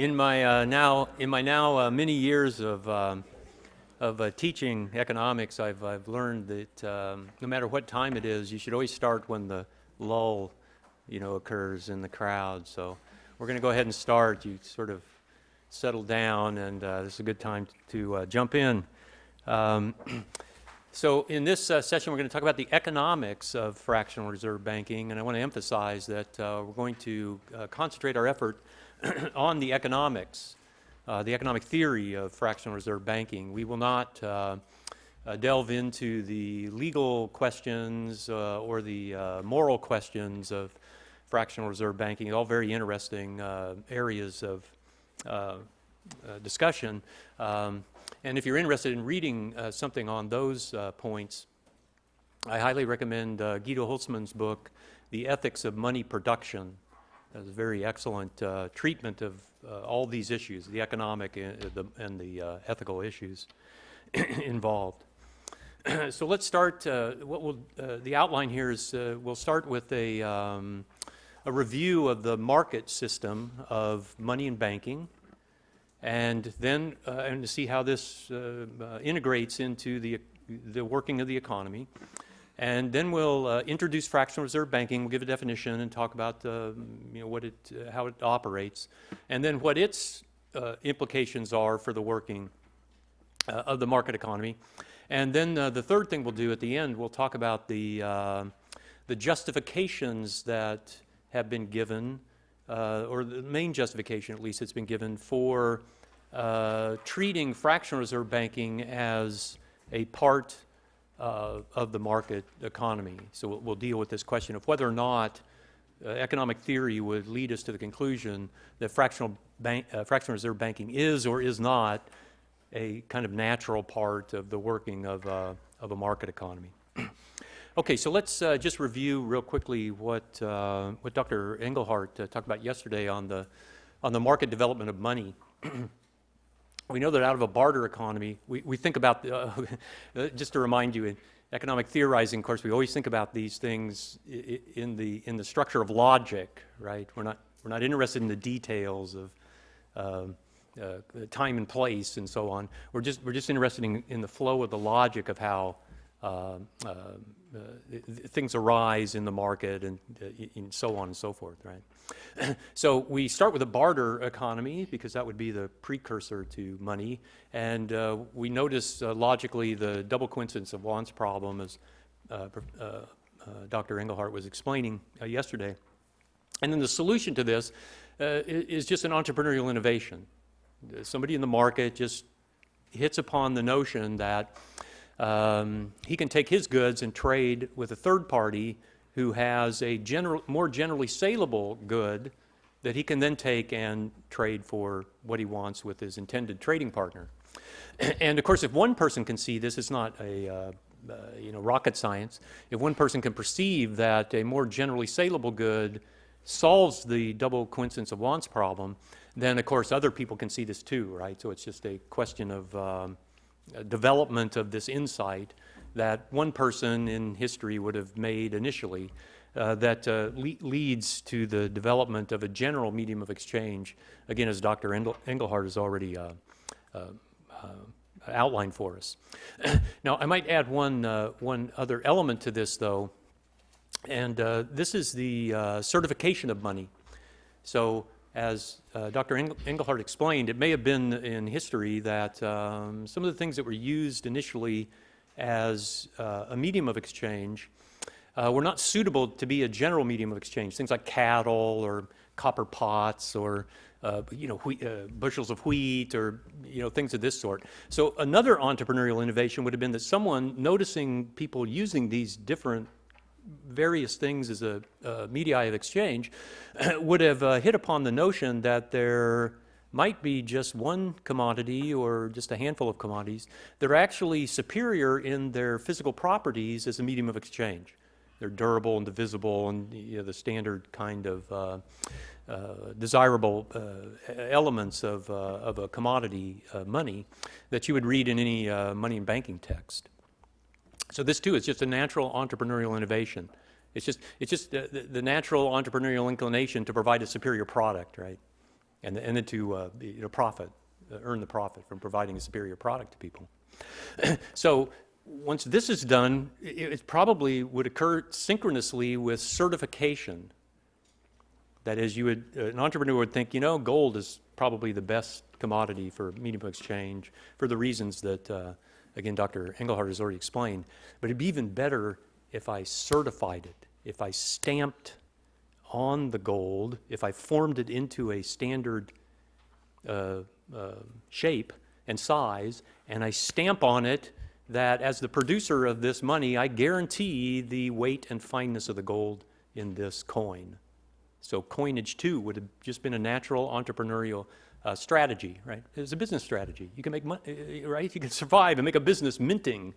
In my many years of teaching economics, I've learned that no matter what time it is, you should always start when the lull, occurs in the crowd. So we're going to go ahead and start. You sort of settle down, and this is a good time to jump in. So in this session, we're going to talk about the economics of fractional reserve banking, and I want to emphasize that we're going to concentrate our effort on the economics, the economic theory of fractional reserve banking. We will not delve into the legal questions or the moral questions of fractional reserve banking, all very interesting areas of discussion. And if you're interested in reading something on those points, I highly recommend Guido Hulsmann's book, The Ethics of Money Production. That's a very excellent treatment of all these issues, the economic and the ethical issues involved. So let's start. The outline here is we'll start with a review of the market system of money and banking, and then and to see how this integrates into the working of the economy. And then we'll introduce fractional reserve banking. We'll give a definition and talk about how it operates, and then what its implications are for the working of the market economy. And then the third thing we'll do at the end, we'll talk about the justifications that have been given, or the main justification at least that's been given for treating fractional reserve banking as a part of the market economy. So we'll deal with this question of whether or not economic theory would lead us to the conclusion that fractional reserve banking is or is not a kind of natural part of the working of a market economy. Okay, so let's just review real quickly what Dr. Engelhardt talked about yesterday on the market development of money. We know that out of a barter economy, we think about, just to remind you, in economic theorizing, of course, we always think about these things in the structure of logic, right? We're not interested in the details of time and place and so on. We're just interested in the flow of the logic of how things arise in the market and so on and so forth, right? So we start with a barter economy because that would be the precursor to money, and we notice logically the double coincidence of wants problem, as Dr. Engelhardt was explaining yesterday. And then the solution to this is just an entrepreneurial innovation. Somebody in the market just hits upon the notion that he can take his goods and trade with a third party who has a more generally saleable good that he can then take and trade for what he wants with his intended trading partner. And of course, if one person can see this, it's not a rocket science. If one person can perceive that a more generally saleable good solves the double coincidence of wants problem, then of course other people can see this too, right? So it's just a question of development of this insight that one person in history would have made initially that leads to the development of a general medium of exchange, again, as Dr. Engelhardt has already outlined for us. Now, I might add one other element to this, though, and this is the certification of money. So as Dr. Engelhardt explained, it may have been in history that some of the things that were used initially as a medium of exchange were not suitable to be a general medium of exchange. Things like cattle or copper pots or bushels of wheat or things of this sort. So another entrepreneurial innovation would have been that someone noticing people using these different various things as a media of exchange would have hit upon the notion that there might be just one commodity or just a handful of commodities that are actually superior in their physical properties as a medium of exchange. They're durable and divisible and the standard kind of desirable elements of a commodity money that you would read in any money and banking text. So this too is just a natural entrepreneurial innovation. It's just the natural entrepreneurial inclination to provide a superior product, right? and then to profit, earn the profit from providing a superior product to people. So once this is done, it probably would occur synchronously with certification. That is, an entrepreneur would think, gold is probably the best commodity for medium of exchange for the reasons that, again, Dr. Engelhardt has already explained. But it'd be even better if I certified it, if I stamped on the gold, if I formed it into a standard shape and size, and I stamp on it that as the producer of this money, I guarantee the weight and fineness of the gold in this coin. So coinage, too, would have just been a natural entrepreneurial strategy, right? It's a business strategy. You can make money, right? You can survive and make a business minting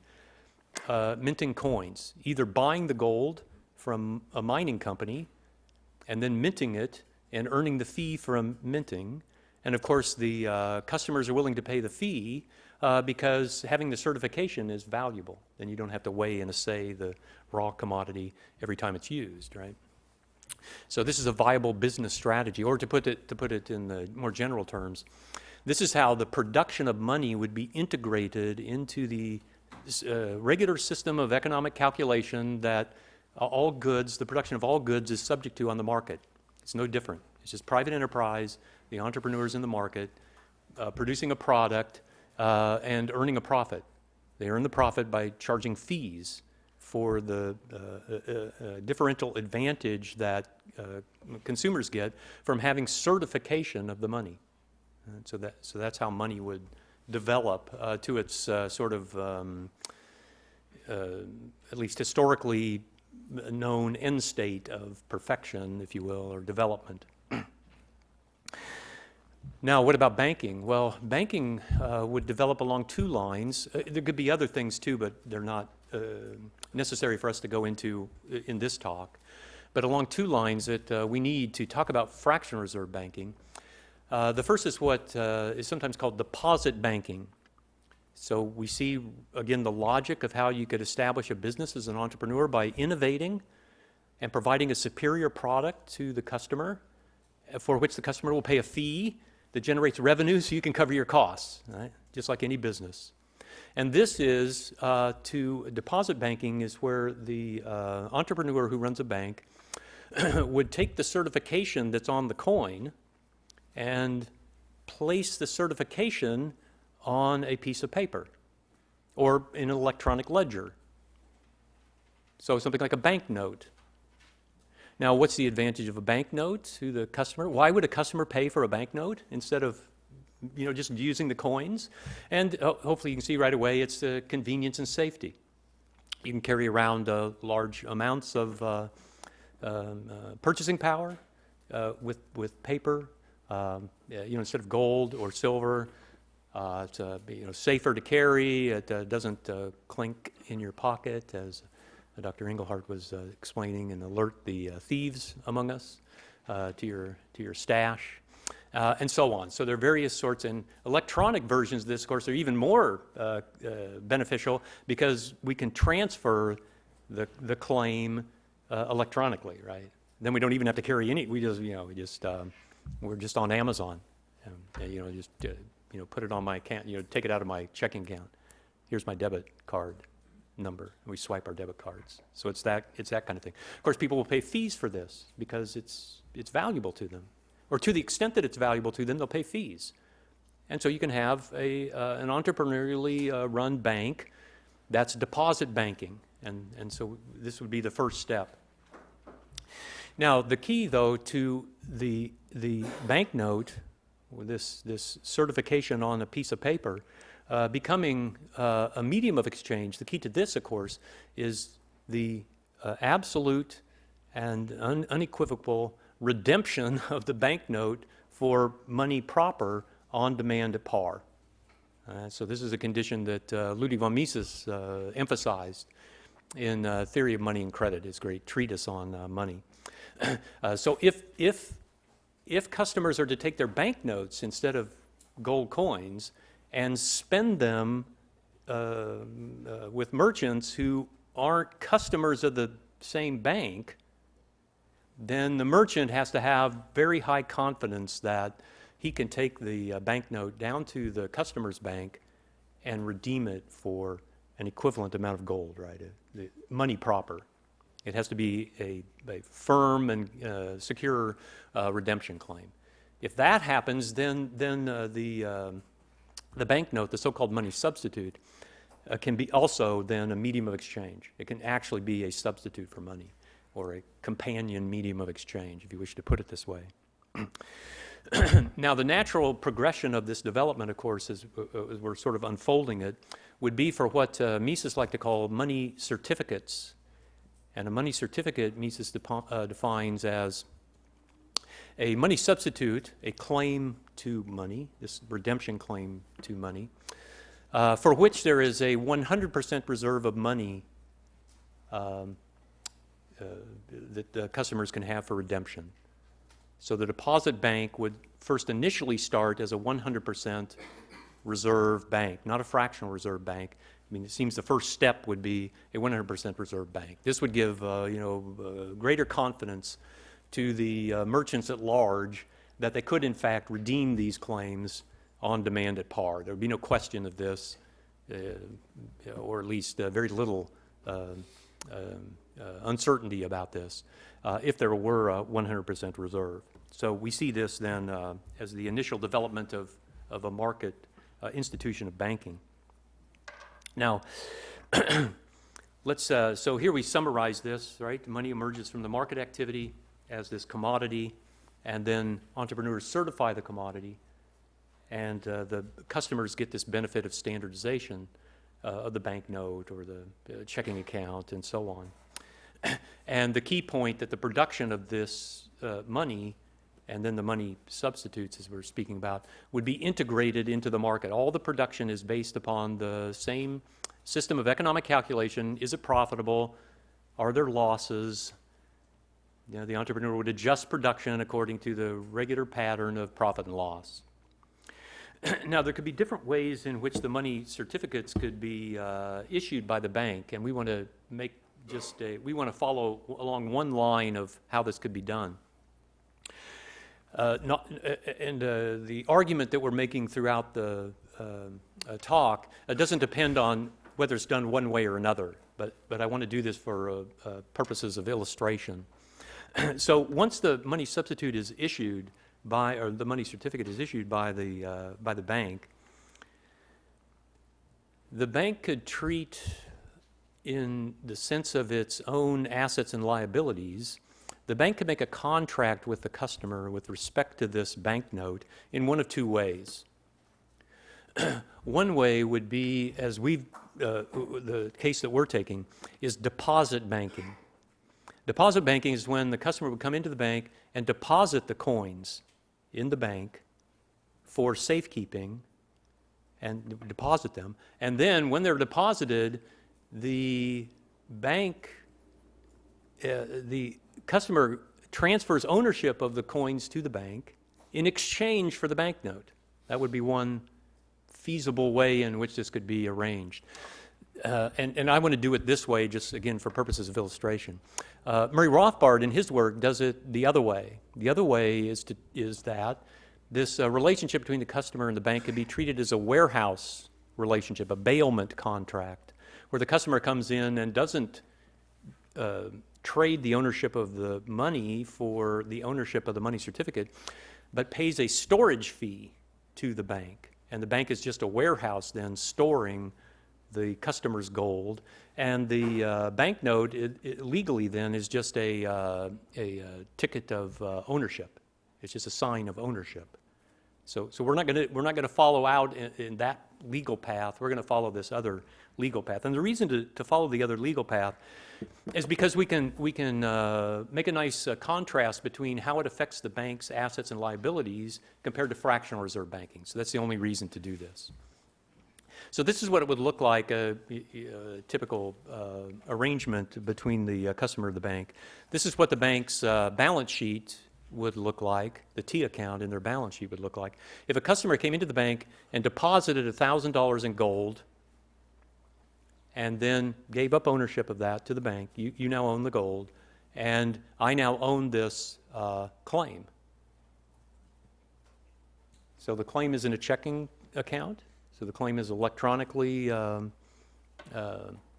coins, either buying the gold from a mining company and then minting it and earning the fee from minting. And of course, the customers are willing to pay the fee because having the certification is valuable. Then you don't have to weigh and assay the raw commodity every time it's used, right? So this is a viable business strategy, or to put it in the more general terms, this is how the production of money would be integrated into the regular system of economic calculation that the production of all goods is subject to on the market. It's no different. It's just private enterprise, the entrepreneurs in the market, producing a product and earning a profit. They earn the profit by charging fees for the differential advantage that consumers get from having certification of the money. And so that's how money would develop to its sort of, at least historically known end state of perfection, if you will, or development. Now, what about banking? Well, banking would develop along two lines. There could be other things too, but they're not necessary for us to go into in this talk. But along two lines that we need to talk about fractional reserve banking. The first is what is sometimes called deposit banking. So we see, again, the logic of how you could establish a business as an entrepreneur by innovating and providing a superior product to the customer, for which the customer will pay a fee that generates revenue so you can cover your costs, right? Just like any business. And this is deposit banking is where the entrepreneur who runs a bank would take the certification that's on the coin and place the certification on a piece of paper or in an electronic ledger. So something like a banknote. Now, what's the advantage of a banknote to the customer? Why would a customer pay for a banknote instead of just using the coins? And hopefully you can see right away it's convenience and safety. You can carry around large amounts of purchasing power with paper. Instead of gold or silver, it's safer to carry. It doesn't clink in your pocket, as Dr. Engelhardt was explaining, and alert the thieves among us to your stash, and so on. So there are various sorts, and electronic versions of this, of course, are even more beneficial because we can transfer the claim electronically, right? Then we don't even have to carry any. We're just on Amazon, and, put it on my account. Take it out of my checking account. Here's my debit card number, and we swipe our debit cards. So it's that kind of thing. Of course, people will pay fees for this because it's valuable to them, or to the extent that it's valuable to them, they'll pay fees. And so you can have an entrepreneurially run bank that's deposit banking, and so this would be the first step. Now, the key, though, to the banknote, this certification on a piece of paper, becoming a medium of exchange, the key to this, of course, is the absolute and unequivocal redemption of the banknote for money proper on demand at par. So this is a condition that Ludwig von Mises emphasized in Theory of Money and Credit, his great treatise on money. So if customers are to take their banknotes instead of gold coins and spend them with merchants who aren't customers of the same bank, then the merchant has to have very high confidence that he can take the banknote down to the customer's bank and redeem it for an equivalent amount of gold, right? The money proper. It has to be a firm and secure redemption claim. If that happens, then the banknote, the so-called money substitute, can be also then a medium of exchange. It can actually be a substitute for money, or a companion medium of exchange, if you wish to put it this way. Now, the natural progression of this development, of course, as we're sort of unfolding it, would be for what Mises like to call money certificates. And a money certificate, Mises defines as a money substitute, a claim to money, this redemption claim to money, for which there is a 100% reserve of money that the customers can have for redemption. So the deposit bank would first initially start as a 100% reserve bank, not a fractional reserve bank. I mean, it seems the first step would be a 100% reserve bank. This would give greater confidence to the merchants at large that they could in fact redeem these claims on demand at par. There would be no question of this, or at least very little uncertainty about this, if there were a 100% reserve. So we see this then as the initial development of a market institution of banking. Now, so here we summarize this, right? The money emerges from the market activity as this commodity, and then entrepreneurs certify the commodity, and the customers get this benefit of standardization of the banknote or the checking account and so on. And the key point that the production of this money and then the money substitutes, as we're speaking about, would be integrated into the market. All the production is based upon the same system of economic calculation. Is it profitable? Are there losses? You know, the entrepreneur would adjust production according to the regular pattern of profit and loss. Now, there could be different ways in which the money certificates could be issued by the bank, and we want to make we want to follow along one line of how this could be done. The argument that we're making throughout the talk doesn't depend on whether it's done one way or another, but I want to do this for purposes of illustration. So once the money substitute is issued or the money certificate is issued by the bank could treat, in the sense of its own assets and liabilities, the bank could make a contract with the customer with respect to this banknote in one of two ways. One way would be, as the case that we're taking, is deposit banking. Deposit banking is when the customer would come into the bank and deposit the coins in the bank for safekeeping and deposit them. And then when they're deposited, the bank, the customer transfers ownership of the coins to the bank in exchange for the banknote. That would be one feasible way in which this could be arranged. And I want to do it this way, just again for purposes of illustration. Murray Rothbard, in his work, does it the other way. The other way is that this relationship between the customer and the bank could be treated as a warehouse relationship, a bailment contract, where the customer comes in and doesn't trade the ownership of the money for the ownership of the money certificate, but pays a storage fee to the bank. And the bank is just a warehouse then storing the customer's gold. And the banknote legally then is just a ticket of ownership. It's just a sign of ownership. So we're not going to follow out in that legal path. We're going to follow this other legal path. And the reason to follow the other legal path is because we can make a nice contrast between how it affects the bank's assets and liabilities compared to fractional reserve banking. So that's the only reason to do this. So this is what it would look like, a typical arrangement between the customer and the bank. This is what the bank's balance sheet would look like, the T account in their balance sheet would look like. If a customer came into the bank and deposited $1,000 in gold and then gave up ownership of that to the bank, you now own the gold, and I now own this claim. So the claim is in a checking account. So the claim is electronically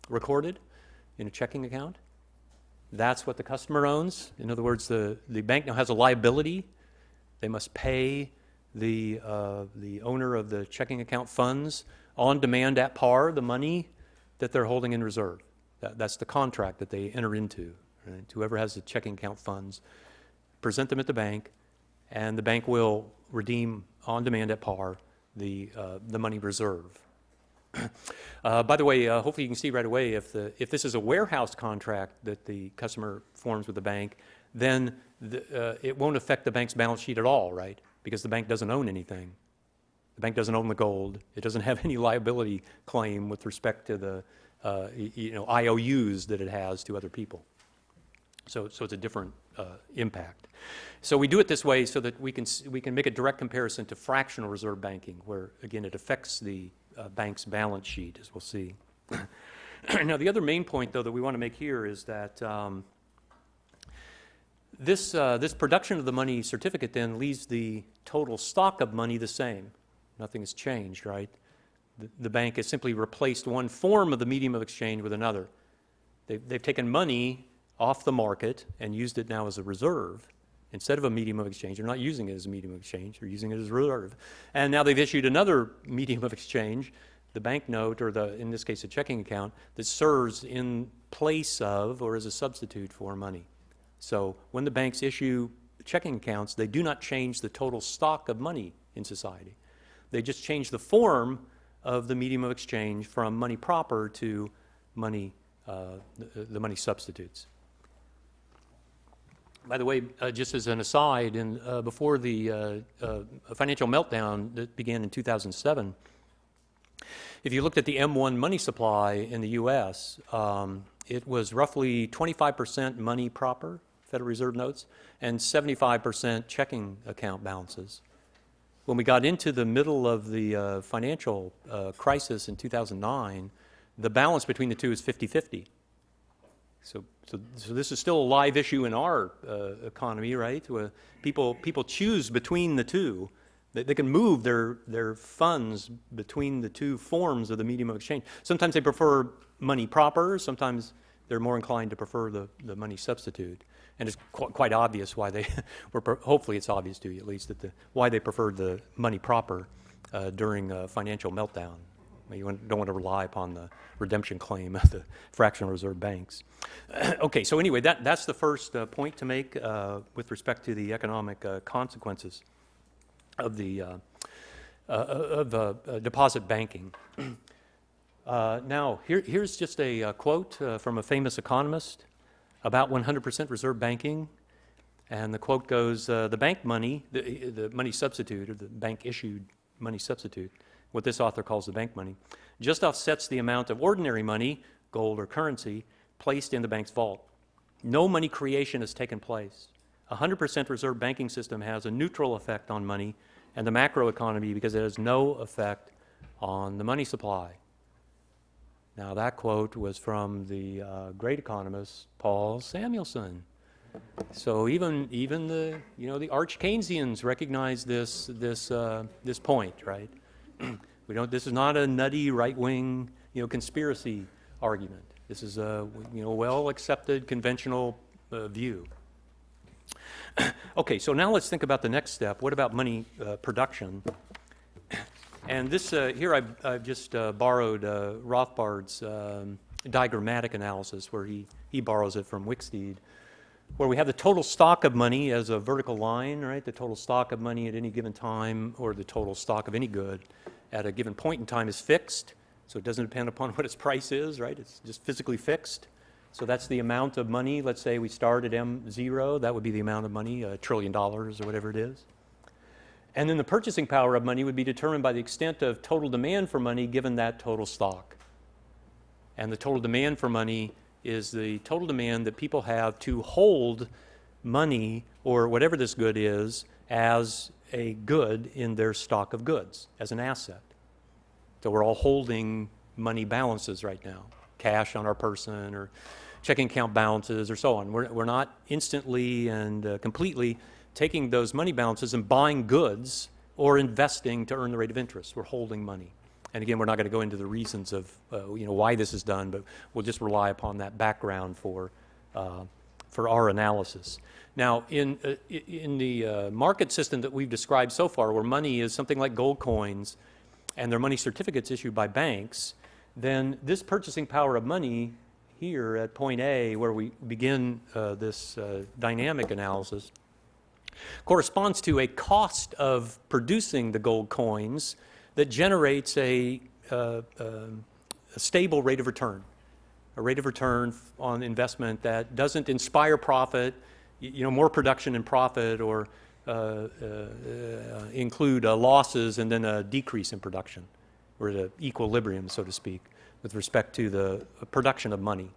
recorded in a checking account. That's what the customer owns. In other words, the bank now has a liability. They must pay the owner of the checking account funds on demand at par the money that they're holding in reserve. That's the contract that they enter into. Right? Whoever has the checking account funds, present them at the bank, and the bank will redeem on demand at par the money reserve. By the way, hopefully you can see right away if this is a warehouse contract that the customer forms with the bank, then it won't affect the bank's balance sheet at all, right? Because the bank doesn't own anything. The bank doesn't own the gold. It doesn't have any liability claim with respect to the IOUs that it has to other people. So it's a different impact. So we do it this way so that we can make a direct comparison to fractional reserve banking, where again it affects the bank's balance sheet, as we'll see. Now the other main point, though, that we want to make here is that this production of the money certificate then leaves the total stock of money the same. Nothing has changed, right? The bank has simply replaced one form of the medium of exchange with another. They've taken money off the market and used it now as a reserve instead of a medium of exchange. They're not using it as a medium of exchange, they're using it as a reserve. And now they've issued another medium of exchange, the banknote, or in this case a checking account, that serves in place of or as a substitute for money. So when the banks issue checking accounts, they do not change the total stock of money in society. They just change the form of the medium of exchange from money proper to money, the money substitutes. By the way, just as an aside, before the financial meltdown that began in 2007, if you looked at the M1 money supply in the U.S., it was roughly 25% money proper, Federal Reserve notes, and 75% checking account balances. When we got into the middle of the financial crisis in 2009, the balance between the two is 50-50. So this is still a live issue in our economy, right? Where people choose between the two. They can move their funds between the two forms of the medium of exchange. Sometimes they prefer money proper. Sometimes they're more inclined to prefer the money substitute. And it's quite obvious why they, hopefully it's obvious to you at least, why they preferred the money proper during a financial meltdown. You don't want to rely upon the redemption claim of the fractional reserve banks. Okay, so anyway, that's the first point to make with respect to the economic consequences of the deposit banking. Now, here's just a quote from a famous economist about 100% reserve banking. And the quote goes, the bank money, the money substitute, or the bank issued money substitute, what this author calls the bank money, just offsets the amount of ordinary money, gold or currency, placed in the bank's vault. No money creation has taken place. A 100% reserve banking system has a neutral effect on money and the macroeconomy because it has no effect on the money supply. Now that quote was from the great economist Paul Samuelson. So even the arch Keynesians recognize this point, right? This is not a nutty right-wing conspiracy argument. This is a well accepted conventional view. Okay, so now let's think about the next step. What about money production? And this here I've just borrowed Rothbard's diagrammatic analysis, where he borrows it from Wicksteed, where we have the total stock of money as a vertical line, right? The total stock of money at any given time, or the total stock of any good at a given point in time, is fixed. So it doesn't depend upon what its price is, right? It's just physically fixed. So that's the amount of money. Let's say we start at M0. That would be the amount of money, $1 trillion or whatever it is. And then the purchasing power of money would be determined by the extent of total demand for money given that total stock. And the total demand for money is the total demand that people have to hold money, or whatever this good is, as a good in their stock of goods, as an asset. So we're all holding money balances right now, cash on our person or checking account balances or so on. We're not instantly and completely taking those money balances and buying goods or investing to earn the rate of interest. We're holding money. And again, we're not going to go into the reasons of why this is done, but we'll just rely upon that background for our analysis. Now, in the market system that we've described so far, where money is something like gold coins and they're money certificates issued by banks, then this purchasing power of money here at point A, where we begin this dynamic analysis, corresponds to a cost of producing the gold coins that generates a stable rate of return, a rate of return on investment that doesn't inspire profit, more production and profit, or include losses and then a decrease in production, or the equilibrium, so to speak, with respect to the production of money.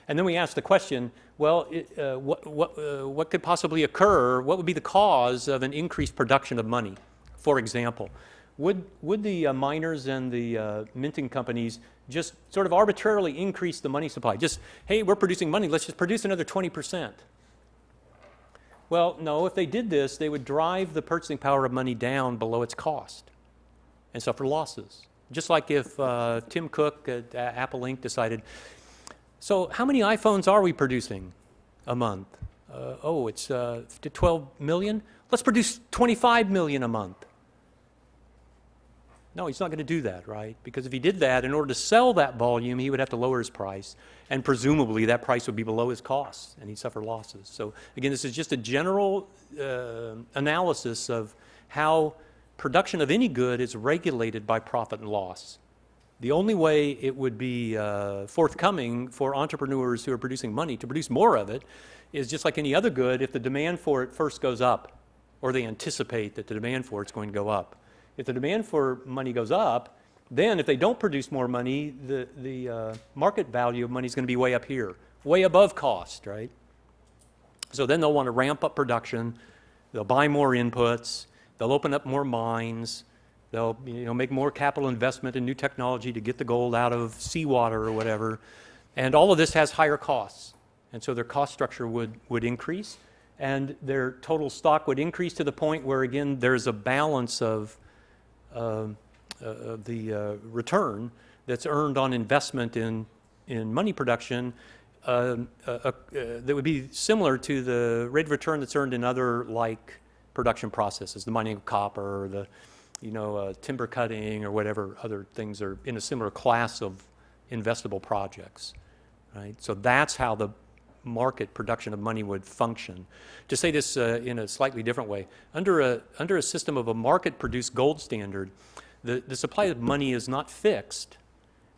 And then we ask the question, well, what could possibly occur? What would be the cause of an increased production of money? For example, would the miners and the minting companies just sort of arbitrarily increase the money supply? Just, hey, we're producing money, let's just produce another 20%. Well, no, if they did this, they would drive the purchasing power of money down below its cost and suffer losses. Just like if Tim Cook at Apple Inc. decided, so how many iPhones are we producing a month? It's 12 million? Let's produce 25 million a month. No, he's not going to do that, right? Because if he did that, in order to sell that volume, he would have to lower his price, and presumably that price would be below his costs, and he'd suffer losses. So again, this is just a general analysis of how production of any good is regulated by profit and loss. The only way it would be forthcoming for entrepreneurs who are producing money to produce more of it is just like any other good. If the demand for it first goes up, or they anticipate that the demand for it's going to go up. If the demand for money goes up, then if they don't produce more money, the market value of money is going to be way up here, way above cost, right? So then they'll want to ramp up production, they'll buy more inputs, they'll open up more mines, they'll make more capital investment in new technology to get the gold out of seawater or whatever, and all of this has higher costs. And so their cost structure would increase, and their total stock would increase to the point where, again, there's a balance of the return that's earned on investment in money production that would be similar to the rate of return that's earned in other like production processes, the mining of copper, or the timber cutting, or whatever other things are in a similar class of investable projects, right? So that's how the market production of money would function. To say this in a slightly different way, under a system of a market-produced gold standard, the supply of money is not fixed.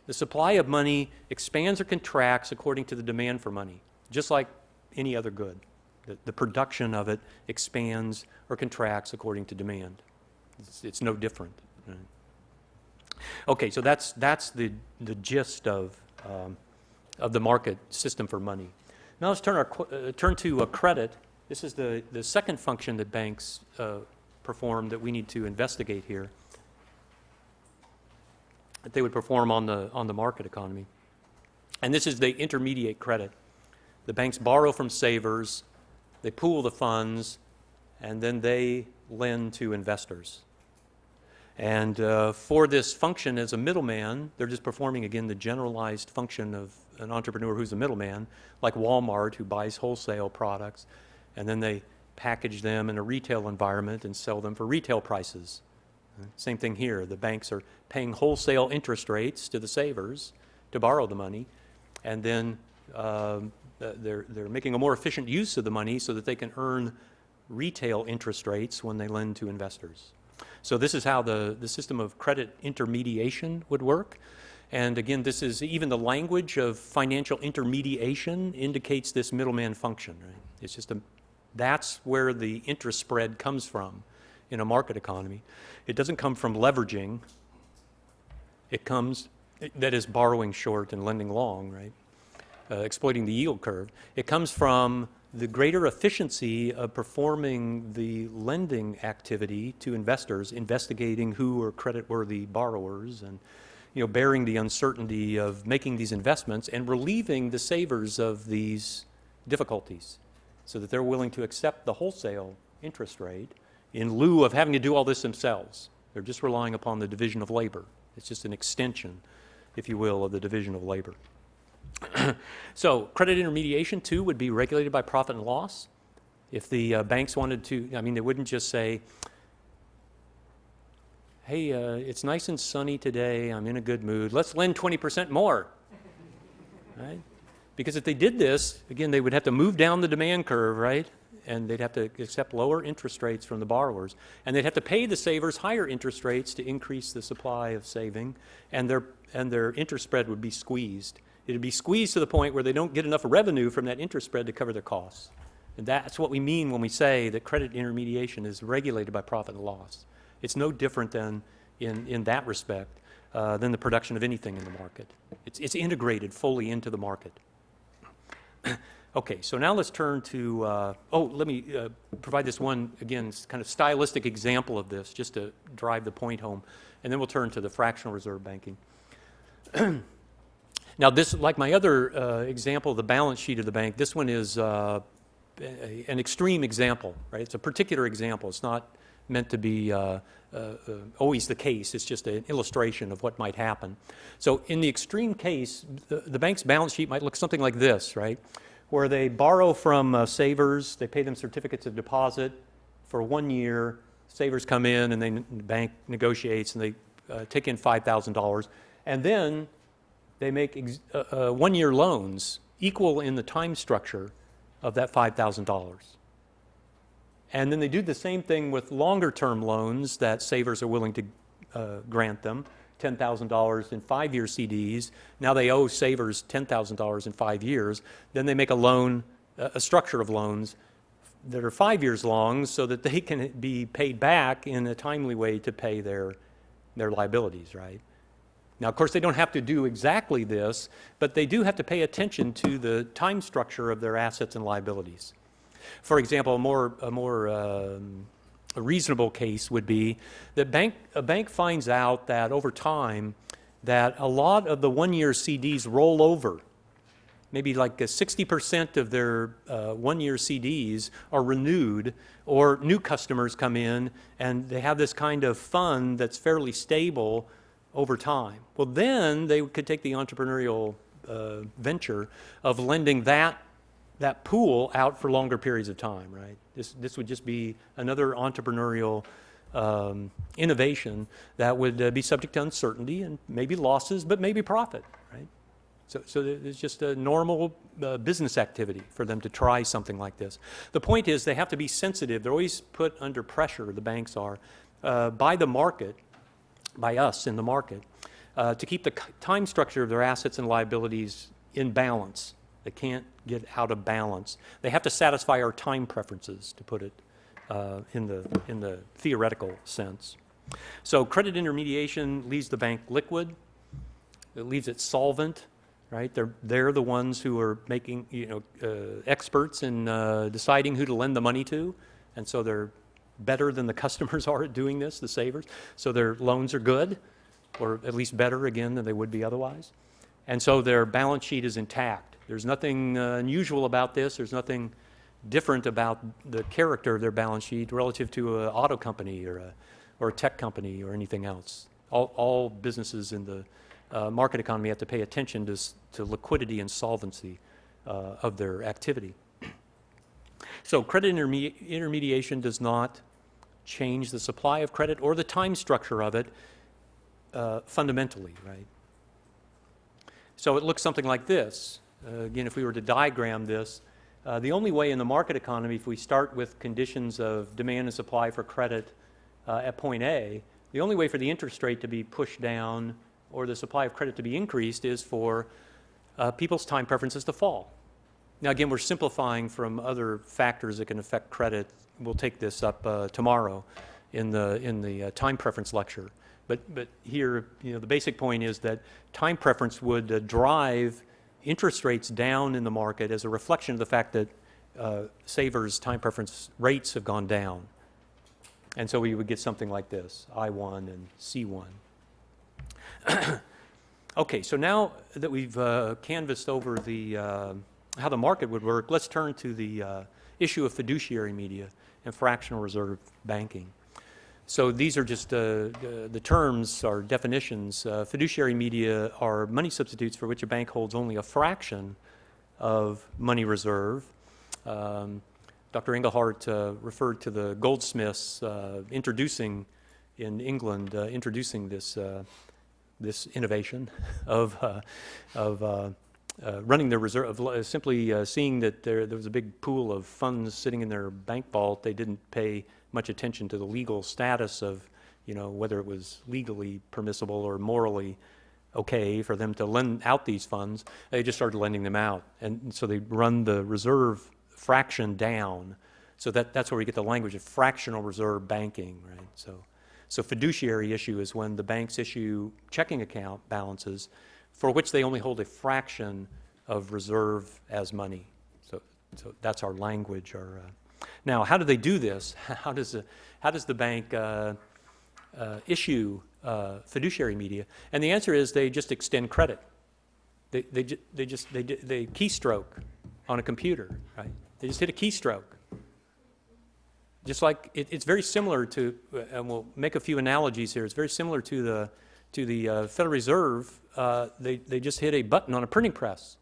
The supply of money expands or contracts according to the demand for money, just like any other good. The production of it expands or contracts according to demand. It's no different. Right? Okay, so that's the gist of the market system for money. Now let's turn to credit. This is the second function that banks perform that we need to investigate here, that they would perform on the market economy. And this is they intermediate credit. The banks borrow from savers, they pool the funds, and then they lend to investors. And for this function as a middleman, they're just performing, again, the generalized function of an entrepreneur who's a middleman, like Walmart, who buys wholesale products, and then they package them in a retail environment and sell them for retail prices. Same thing here. The banks are paying wholesale interest rates to the savers to borrow the money, and then they're making a more efficient use of the money so that they can earn retail interest rates when they lend to investors. So this is how the system of credit intermediation would work. And again, this is even the language of financial intermediation indicates this middleman function. Right? It's just that's where the interest spread comes from in a market economy. It doesn't come from leveraging. It comes, that is borrowing short and lending long, right? Exploiting the yield curve. It comes from the greater efficiency of performing the lending activity to investors, investigating who are creditworthy borrowers, and bearing the uncertainty of making these investments and relieving the savers of these difficulties so that they're willing to accept the wholesale interest rate in lieu of having to do all this themselves. They're just relying upon the division of labor. It's just an extension, if you will, of the division of labor. So credit intermediation, too, would be regulated by profit and loss. If the banks wanted to, I mean, they wouldn't just say, hey, it's nice and sunny today, I'm in a good mood, let's lend 20% more, right? Because if they did this, again, they would have to move down the demand curve, right? And they'd have to accept lower interest rates from the borrowers. And they'd have to pay the savers higher interest rates to increase the supply of saving, and their interest spread would be squeezed. It would be squeezed to the point where they don't get enough revenue from that interest spread to cover their costs. And that's what we mean when we say that credit intermediation is regulated by profit and loss. It's no different than, in that respect, than the production of anything in the market. It's integrated fully into the market. Okay, so now let's turn to, let me provide this one, again, kind of stylistic example of this, just to drive the point home, and then we'll turn to the fractional reserve banking. Now this, like my other example, the balance sheet of the bank, this one is an extreme example, right? It's a particular example. It's not meant to be always the case. It's just an illustration of what might happen. So in the extreme case, the bank's balance sheet might look something like this, right? Where they borrow from savers, they pay them certificates of deposit for 1 year. Savers come in and the bank negotiates and they take in $5,000. And then they make 1 year loans equal in the time structure of that $5,000. And then they do the same thing with longer term loans that savers are willing to grant them, $10,000 in 5-year CDs. Now they owe savers $10,000 in 5 years. Then they make a loan, a structure of loans that are 5 years long so that they can be paid back in a timely way to pay their liabilities, right? Now, of course, they don't have to do exactly this, but they do have to pay attention to the time structure of their assets and liabilities. For example, a reasonable case would be that a bank finds out that over time that a lot of the 1 year CDs roll over. Maybe like 60% of their 1 year CDs are renewed, or new customers come in and they have this kind of fund that's fairly stable over time. Well, then they could take the entrepreneurial venture of lending that pool out for longer periods of time, right? This would just be another entrepreneurial innovation that would be subject to uncertainty and maybe losses, but maybe profit, right? So there's just a normal business activity for them to try something like this. The point is they have to be sensitive. They're always put under pressure, the banks are, by the market, by us in the market, to keep the time structure of their assets and liabilities in balance. They can't get out of balance. They have to satisfy our time preferences, to put it in the theoretical sense. So credit intermediation leaves the bank liquid. It leaves it solvent, right? They're the ones who are making, experts in deciding who to lend the money to, and so they're better than the customers are at doing this, the savers. So their loans are good, or at least better, again, than they would be otherwise. And so their balance sheet is intact. There's nothing unusual about this. There's nothing different about the character of their balance sheet relative to an auto company or a tech company or anything else. All businesses in the market economy have to pay attention to liquidity and solvency of their activity. So credit intermediation does not change the supply of credit or the time structure of it fundamentally, right? So it looks something like this. Again, if we were to diagram this, the only way in the market economy, if we start with conditions of demand and supply for credit at point A, the only way for the interest rate to be pushed down or the supply of credit to be increased is for people's time preferences to fall. Now, again, we're simplifying from other factors that can affect credit. We'll take this up tomorrow in the time preference lecture. But here, the basic point is that time preference would drive interest rates down in the market as a reflection of the fact that savers' time preference rates have gone down. And so we would get something like this, I1 and C1. Okay, so now that we've canvassed over how the market would work, let's turn to the issue of fiduciary media and fractional reserve banking. So these are just the terms or definitions. Fiduciary media are money substitutes for which a bank holds only a fraction of money reserve. Dr. Engelhardt referred to the goldsmiths introducing in England, introducing this innovation of running their reserve, simply seeing that there was a big pool of funds sitting in their bank vault. They didn't pay much attention to the legal status of, whether it was legally permissible or morally okay for them to lend out these funds. They just started lending them out, and so they run the reserve fraction down. So that's where we get the language of fractional reserve banking, right? So fiduciary issue is when the banks issue checking account balances for which they only hold a fraction of reserve as money. So that's our language. Now, how do they do this? How does the bank issue fiduciary media? And the answer is they just extend credit. They keystroke on a computer, right? They just hit a keystroke. Just like it's very similar to, and we'll make a few analogies here. It's very similar to the Federal Reserve. They just hit a button on a printing press,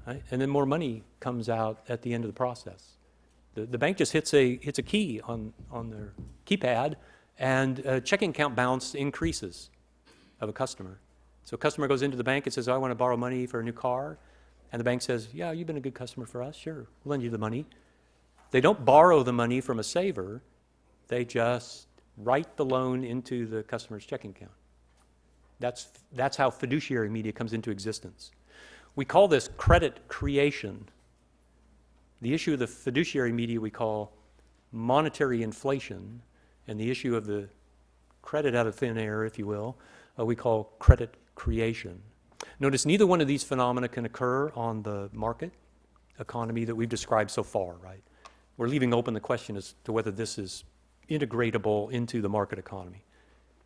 right? And then more money comes out at the end of the process. The bank just hits a key on their keypad, and a checking account balance increases of a customer. So a customer goes into the bank and says, I want to borrow money for a new car. And the bank says, yeah, you've been a good customer for us. Sure, we'll lend you the money. They don't borrow the money from a saver. They just write the loan into the customer's checking account. That's how fiduciary media comes into existence. We call this credit creation. The issue of the fiduciary media we call monetary inflation, and the issue of the credit out of thin air, if you will, we call credit creation. Notice neither one of these phenomena can occur on the market economy that we've described so far, right? We're leaving open the question as to whether this is integratable into the market economy.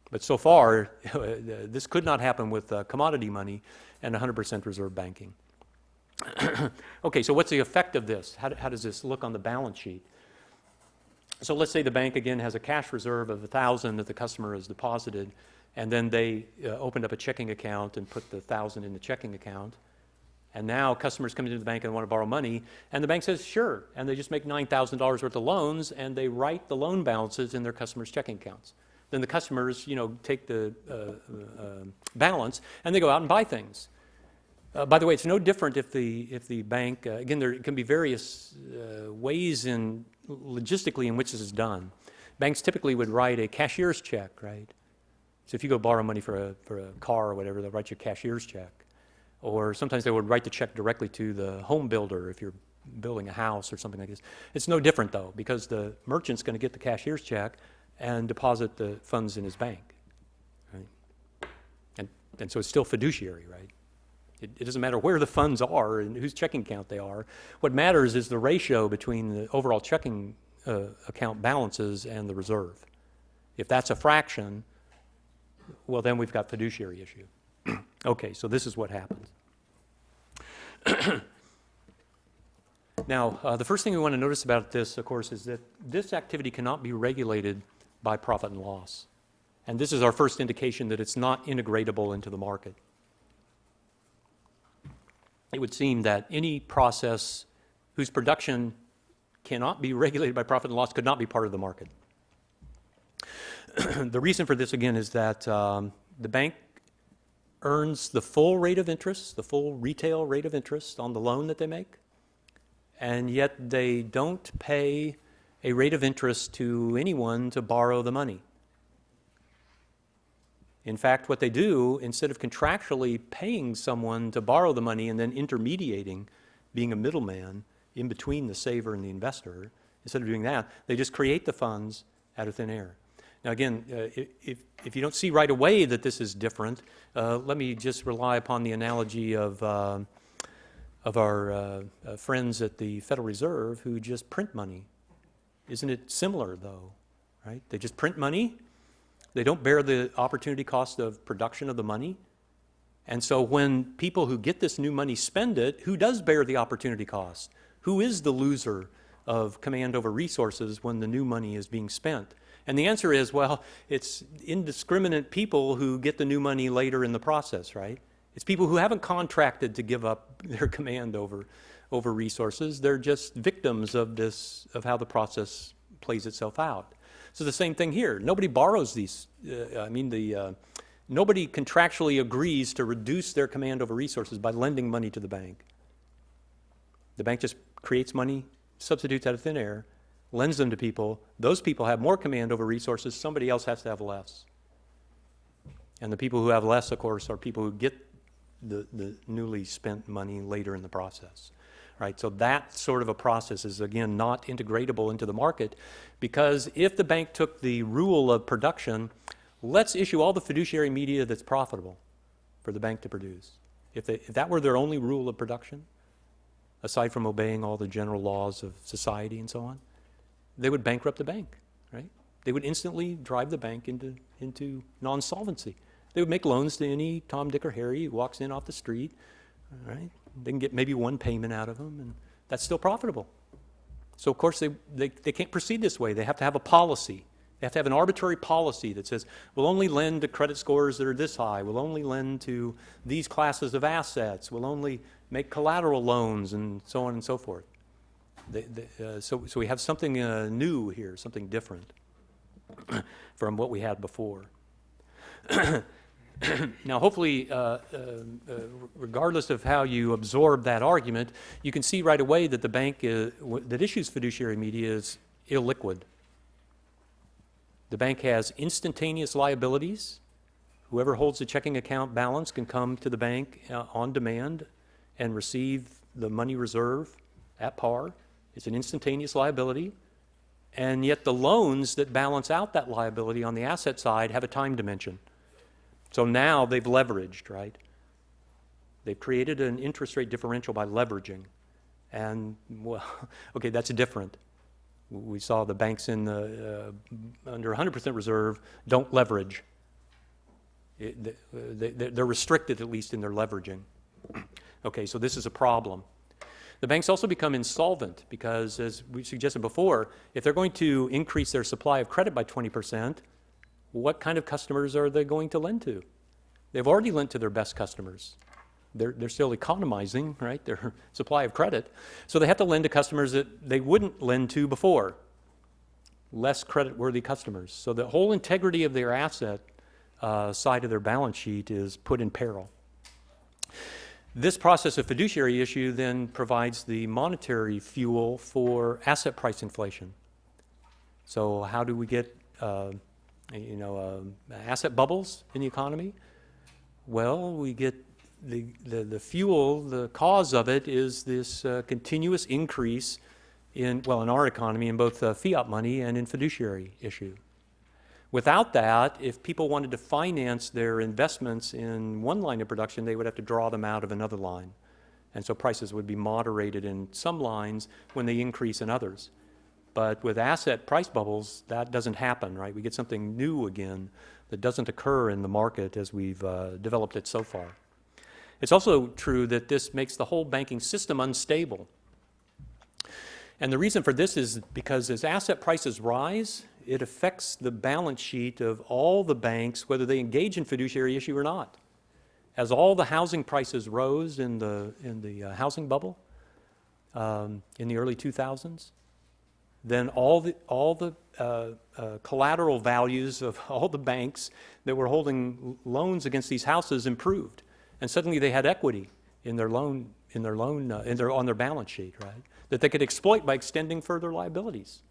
But so far, this could not happen with commodity money and 100% reserve banking. Okay, so what's the effect of this? How does this look on the balance sheet? So let's say the bank, again, has a cash reserve of $1,000 that the customer has deposited, and then they opened up a checking account and put the $1,000 in the checking account. And now customers come into the bank and want to borrow money, and the bank says, sure, and they just make $9,000 worth of loans, and they write the loan balances in their customers' checking accounts. Then the customers, take the balance, and they go out and buy things. By the way, it's no different if the bank, again, there can be various ways logistically in which this is done. Banks typically would write a cashier's check, right? So if you go borrow money for a car or whatever, they'll write you a cashier's check. Or sometimes they would write the check directly to the home builder if you're building a house or something like this. It's no different, though, because the merchant's going to get the cashier's check and deposit the funds in his bank, right? And so it's still fiduciary, right? It doesn't matter where the funds are and whose checking account they are. What matters is the ratio between the overall checking account balances and the reserve. If that's a fraction, well, then we've got fiduciary issue. Okay, so this is what happens. Now, the first thing we want to notice about this, of course, is that this activity cannot be regulated by profit and loss. And this is our first indication that it's not integratable into the market. It would seem that any process whose production cannot be regulated by profit and loss could not be part of the market. The reason for this, again, is that the bank earns the full rate of interest, the full retail rate of interest on the loan that they make, and yet they don't pay a rate of interest to anyone to borrow the money. In fact, what they do, instead of contractually paying someone to borrow the money and then intermediating, being a middleman in between the saver and the investor, instead of doing that, they just create the funds out of thin air. Now again, if you don't see right away that this is different, let me just rely upon the analogy of our friends at the Federal Reserve who just print money. Isn't it similar, though, right? They just print money. They don't bear the opportunity cost of production of the money. And so when people who get this new money spend it, who does bear the opportunity cost? Who is the loser of command over resources when the new money is being spent? And the answer is, well, it's indiscriminate people who get the new money later in the process, right? It's people who haven't contracted to give up their command over resources. They're just victims of how the process plays itself out. So the same thing here. Nobody borrows these. Nobody contractually agrees to reduce their command over resources by lending money to the bank. The bank just creates money, substitutes out of thin air, lends them to people. Those people have more command over resources. Somebody else has to have less. And the people who have less, of course, are people who get the newly spent money later in the process. Right? So that sort of a process is, again, not integratable into the market, because if the bank took the rule of production, let's issue all the fiduciary media that's profitable for the bank to produce. If that were their only rule of production, aside from obeying all the general laws of society and so on, they would bankrupt the bank, right? They would instantly drive the bank into non-solvency. They would make loans to any Tom, Dick, or Harry who walks in off the street, right? They can get maybe one payment out of them, and that's still profitable. So, of course, they can't proceed this way. They have to have a policy. They have to have an arbitrary policy that says, we'll only lend to credit scores that are this high. We'll only lend to these classes of assets. We'll only make collateral loans, and so on and so forth. So we have something new here, something different from what we had before. Now, hopefully, regardless of how you absorb that argument, you can see right away that the bank that issues fiduciary media is illiquid. The bank has instantaneous liabilities. Whoever holds a checking account balance can come to the bank on demand and receive the money reserve at par. It's an instantaneous liability. And yet the loans that balance out that liability on the asset side have a time dimension. So now they've leveraged, right? They've created an interest rate differential by leveraging. And, well, okay, that's different. We saw the banks in the under 100% reserve don't leverage. They're restricted, at least, in their leveraging. Okay, so this is a problem. The banks also become insolvent because, as we suggested before, if they're going to increase their supply of credit by 20%, what kind of customers are they going to lend to? They've already lent to their best customers. They're still economizing, right, their supply of credit. So they have to lend to customers that they wouldn't lend to before, less credit-worthy customers. So the whole integrity of their asset side of their balance sheet is put in peril. This process of fiduciary issue then provides the monetary fuel for asset price inflation. So how do we get asset bubbles in the economy? Well, we get the fuel, the cause of it is this continuous increase in our economy in both fiat money and in fiduciary issue. Without that, if people wanted to finance their investments in one line of production, they would have to draw them out of another line. And so prices would be moderated in some lines when they increase in others. But with asset price bubbles, that doesn't happen, right? We get something new again that doesn't occur in the market as we've developed it so far. It's also true that this makes the whole banking system unstable. And the reason for this is because as asset prices rise, it affects the balance sheet of all the banks, whether they engage in fiduciary issue or not. As all the housing prices rose in the housing bubble in the early 2000s, then all the collateral values of all the banks that were holding loans against these houses improved, and suddenly they had equity on their balance sheet, right? That they could exploit by extending further liabilities,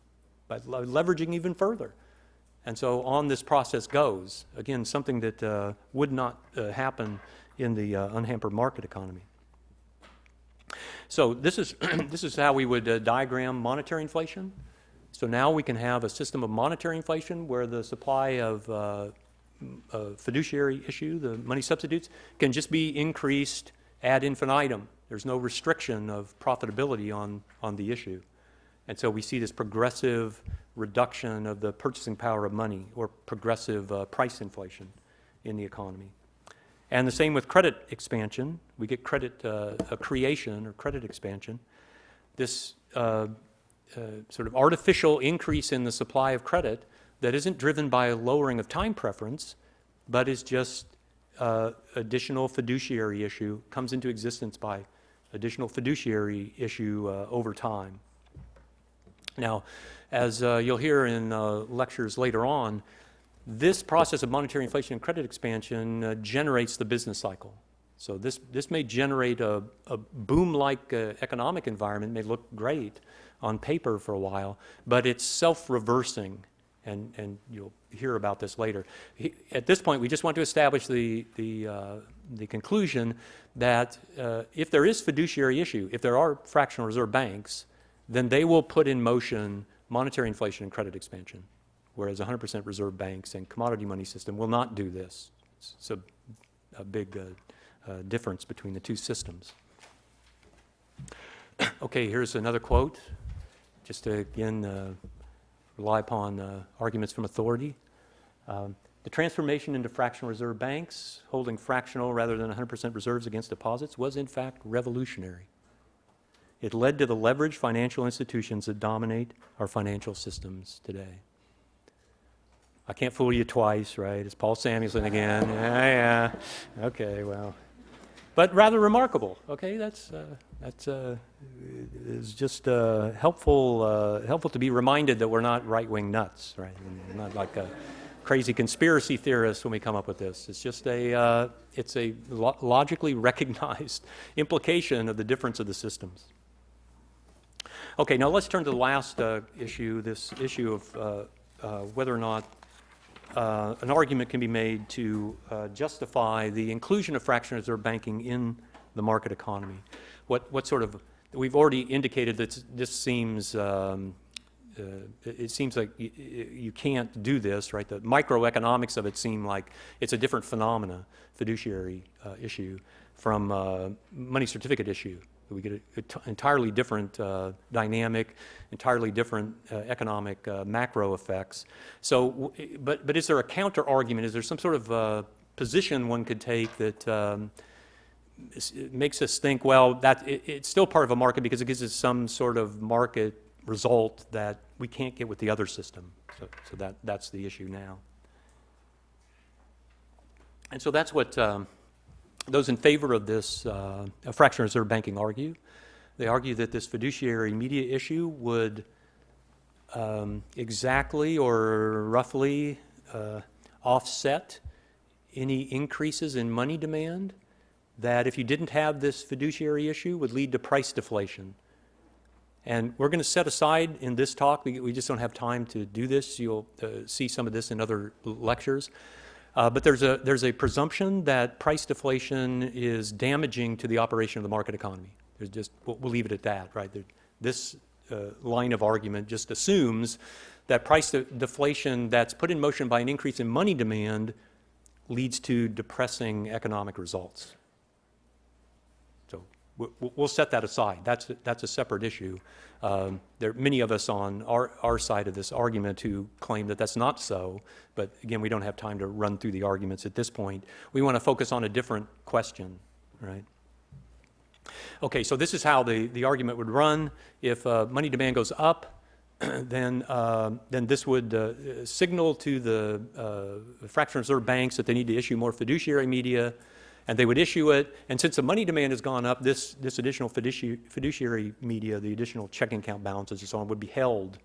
by leveraging even further, and so on this process goes. Again, something that would not happen in the unhampered market economy. So this is how we would diagram monetary inflation. So now we can have a system of monetary inflation where the supply of fiduciary issue, the money substitutes, can just be increased ad infinitum. There's no restriction of profitability on the issue. And so we see this progressive reduction of the purchasing power of money, or progressive price inflation in the economy. And the same with credit expansion. We get credit creation or credit expansion. This sort of artificial increase in the supply of credit that isn't driven by a lowering of time preference, but is just additional fiduciary issue, comes into existence by additional fiduciary issue over time. Now, as you'll hear in lectures later on, this process of monetary inflation and credit expansion generates the business cycle. So this may generate a boom-like economic environment, may look great on paper for a while, but it's self-reversing, and you'll hear about this later. At this point, we just want to establish the conclusion that if there is fiduciary issue, if there are fractional reserve banks, then they will put in motion monetary inflation and credit expansion, whereas 100% reserve banks and commodity money system will not do this. It's a big difference between the two systems. Okay, here's another quote, just to again rely upon arguments from authority. The transformation into fractional reserve banks, holding fractional rather than 100% reserves against deposits, was in fact revolutionary. It led to the leveraged financial institutions that dominate our financial systems today. I can't fool you twice, right? It's Paul Samuelson again. Yeah. Okay, well. But rather remarkable. Okay, that's is just helpful to be reminded that we're not right-wing nuts, right? We're not like a crazy conspiracy theorists when we come up with this. It's just it's a logically recognized implication of the difference of the systems. Okay, now let's turn to the last issue, this issue of whether or not an argument can be made to justify the inclusion of fractional reserve banking in the market economy. What sort of, we've already indicated that this seems, it seems like you can't do this, right? The microeconomics of it seem like it's a different phenomena, fiduciary issue, from money certificate issue. We get an entirely different dynamic, entirely different economic macro effects. So, but is there a counter argument? Is there some sort of position one could take that makes us think, well, that it's still part of a market because it gives us some sort of market result that we can't get with the other system? So that's the issue now. And so that's what those in favor of this fractional reserve banking argue. They argue that this fiduciary media issue would exactly or roughly offset any increases in money demand that, if you didn't have this fiduciary issue, would lead to price deflation. And we're going to set aside in this talk, we just don't have time to do this. You'll see some of this in other lectures. But there's a presumption that price deflation is damaging to the operation of the market economy. There's just, we'll leave it at that, right? This line of argument just assumes that price deflation that's put in motion by an increase in money demand leads to depressing economic results. So we'll set that aside. That's a separate issue. There are many of us on our side of this argument who claim that that's not so, but again, we don't have time to run through the arguments at this point. We want to focus on a different question, right? Okay, so this is how the argument would run. If money demand goes up, then this would signal to the fractional reserve banks that they need to issue more fiduciary media, and they would issue it. And since the money demand has gone up, this additional fiduciary media, the additional checking account balances and so on, would be held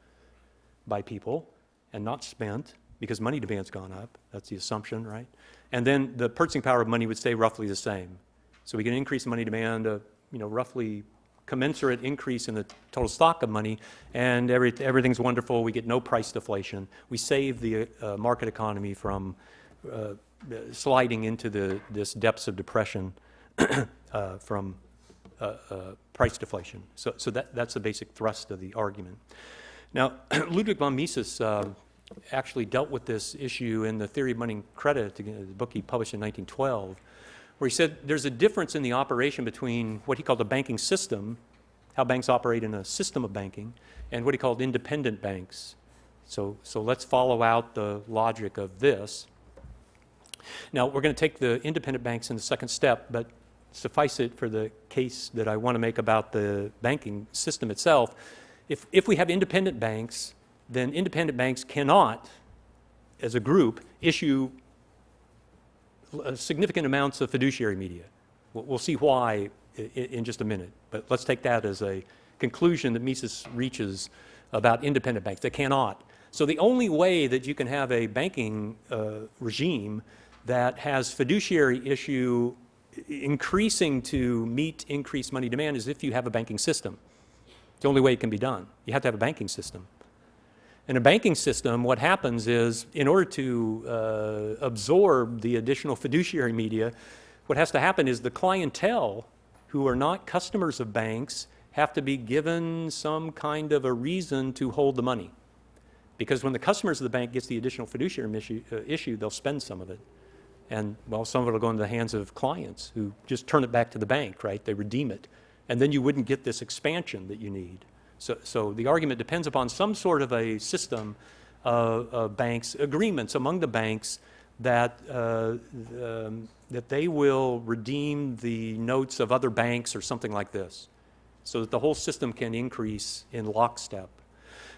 by people and not spent because money demand's gone up. That's the assumption, right? And then the purchasing power of money would stay roughly the same. So we get an increase in money demand, roughly commensurate increase in the total stock of money, and everything's wonderful. We get no price deflation. We save the market economy from sliding into this depths of depression from price deflation. So that's the basic thrust of the argument. Now, Ludwig von Mises actually dealt with this issue in The Theory of Money and Credit, the book he published in 1912, where he said there's a difference in the operation between what he called a banking system, how banks operate in a system of banking, and what he called independent banks. So let's follow out the logic of this. Now, we're going to take the independent banks in the second step, but suffice it for the case that I want to make about the banking system itself, if we have independent banks, then independent banks cannot, as a group, issue significant amounts of fiduciary media. We'll see why in just a minute, but let's take that as a conclusion that Mises reaches about independent banks. They cannot. So the only way that you can have a banking regime that has fiduciary issue increasing to meet increased money demand is if you have a banking system. It's the only way it can be done. You have to have a banking system. In a banking system, what happens is, in order to absorb the additional fiduciary media, what has to happen is the clientele who are not customers of banks have to be given some kind of a reason to hold the money. Because when the customers of the bank gets the additional fiduciary issue, they'll spend some of it. And, well, some of it will go into the hands of clients who just turn it back to the bank, right? They redeem it. And then you wouldn't get this expansion that you need. So the argument depends upon some sort of a system of banks, agreements among the banks that they will redeem the notes of other banks or something like this, so that the whole system can increase in lockstep.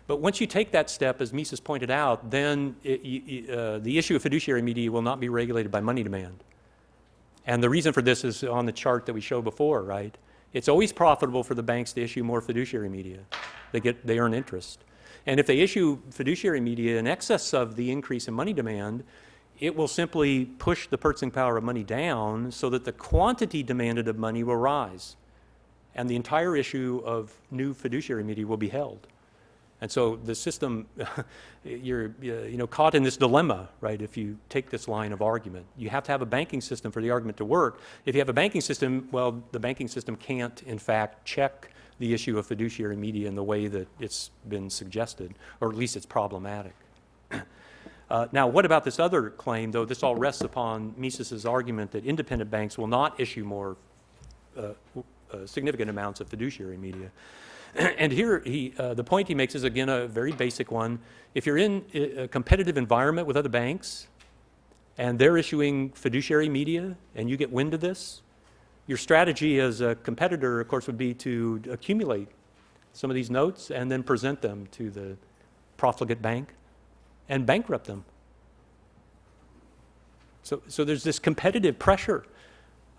But once you take that step, as Mises pointed out, then the issue of fiduciary media will not be regulated by money demand. And the reason for this is on the chart that we showed before, right? It's always profitable for the banks to issue more fiduciary media. They earn interest. And if they issue fiduciary media in excess of the increase in money demand, it will simply push the purchasing power of money down so that the quantity demanded of money will rise. And the entire issue of new fiduciary media will be held. And so the system, you're caught in this dilemma, right, if you take this line of argument. You have to have a banking system for the argument to work. If you have a banking system, well, the banking system can't, in fact, check the issue of fiduciary media in the way that it's been suggested, or at least it's problematic. Now, what about this other claim, though? This all rests upon Mises's argument that independent banks will not issue more significant amounts of fiduciary media. And here, the point he makes is, again, a very basic one. If you're in a competitive environment with other banks, and they're issuing fiduciary media, and you get wind of this, your strategy as a competitor, of course, would be to accumulate some of these notes and then present them to the profligate bank and bankrupt them. So there's this competitive pressure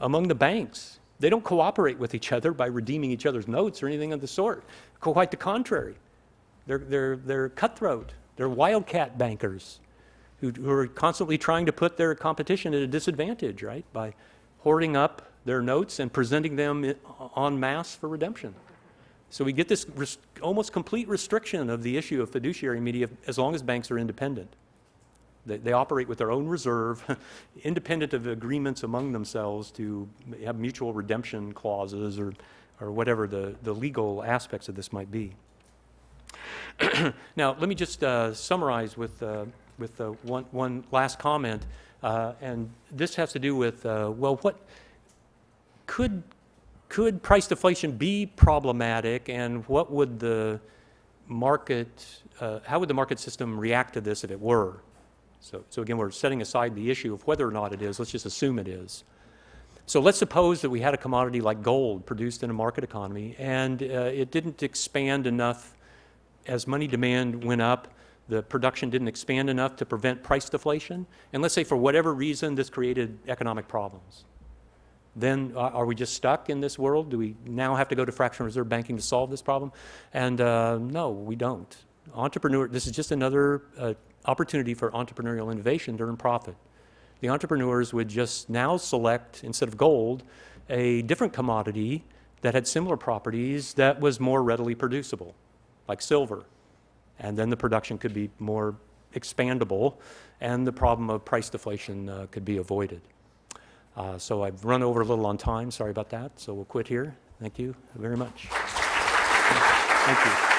among the banks. They don't cooperate with each other by redeeming each other's notes or anything of the sort. Quite the contrary. They're cutthroat. They're wildcat bankers who are constantly trying to put their competition at a disadvantage, right, by hoarding up their notes and presenting them en masse for redemption. So we get this almost complete restriction of the issue of fiduciary media as long as banks are independent. They operate with their own reserve, independent of agreements among themselves to have mutual redemption clauses or whatever the legal aspects of this might be. Now, let me just summarize with one last comment, and this has to do with, well, what could price deflation be problematic, and what would the market, how would the market system react to this if it were? So again, we're setting aside the issue of whether or not it is. Let's just assume it is. So let's suppose that we had a commodity like gold produced in a market economy, and it didn't expand enough as money demand went up. The production didn't expand enough to prevent price deflation. And let's say for whatever reason this created economic problems. Then are we just stuck in this world? Do we now have to go to fractional reserve banking to solve this problem? And no, we don't. This is just another opportunity for entrepreneurial innovation to earn profit. The entrepreneurs would just now select, instead of gold, a different commodity that had similar properties that was more readily producible, like silver. And then the production could be more expandable, and the problem of price deflation could be avoided. So I've run over a little on time. Sorry about that. So we'll quit here. Thank you very much. Thank you.